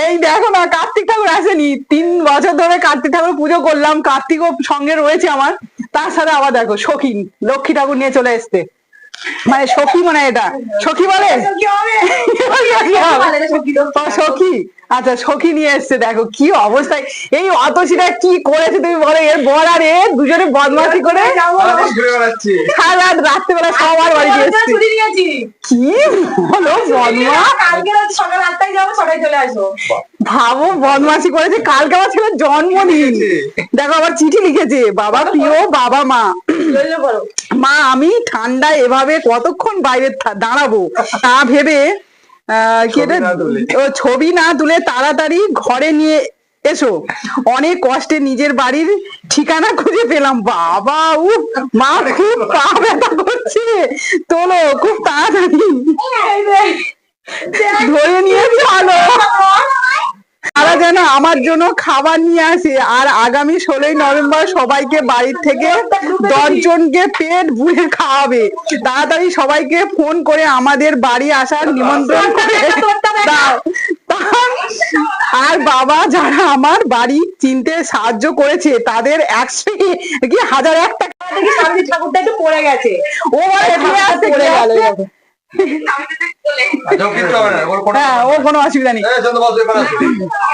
এই দেখো না, কার্তিক ঠাকুর আসেনি। 3 বছর ধরে কার্তিক ঠাকুর পুজো করলাম, কার্তিকও সঙ্গে রয়েছে আমার। তার সাথে আবার দেখো সখী লক্ষ্মী ঠাকুর নিয়ে চলে এসছে, মানে সখী মনে হয় এটা, সখী বলে সখী। আচ্ছা সখী নিয়ে এসছে, দেখো কি অবস্থায়। এই অতসীটা কি করেছে তুমি বলো, এর বর আর এ দুজনে বদমাশি করে সারা রাত রাত্রেবেলা সবার বাড়িতে এসছে। কি বলো বদমাশ, সকাল 8টায় যাবো, 6টায় চলে আসবো। ভাবো বদমাশি করেছে। কালকে আমার ছেলের জন্মদিন, দেখো আবার চিঠি লিখেছে, বাবা প্রিয় বাবা মা, মা আমি ঠান্ডায় এভাবে কতক্ষণ বাইরে দাঁড়াবো, তা ভেবে ছবি না তুলে তাড়াতাড়ি ঘরে নিয়ে এসো, অনেক কষ্টে নিজের বাড়ির ঠিকানা খুঁজে পেলাম। বাবা মা খুব পা ব্যথা করছে, তোলো খুব তাড়াতাড়ি ধরে নিয়ে চলো। তারা যেন আমার জন্য খাবার নিয়ে আসে, আর আগামী 16ই নভেম্বর সবাইকে বাড়ির থেকে 10 জনকে পেট ভরে খাওয়াবে। তাড়াতাড়ি সবাইকে ফোন করে আমাদের বাড়ি আসার নিমন্ত্রণ করে দাও। আর বাবা যারা আমার বাড়ি চিনতে সাহায্য করেছে তাদের 1001 টাকা ঠাকুরটা একটু পড়ে গেছে, ও পড়ে গেল। হ্যাঁ, ও কোনো অসুবিধা নেই।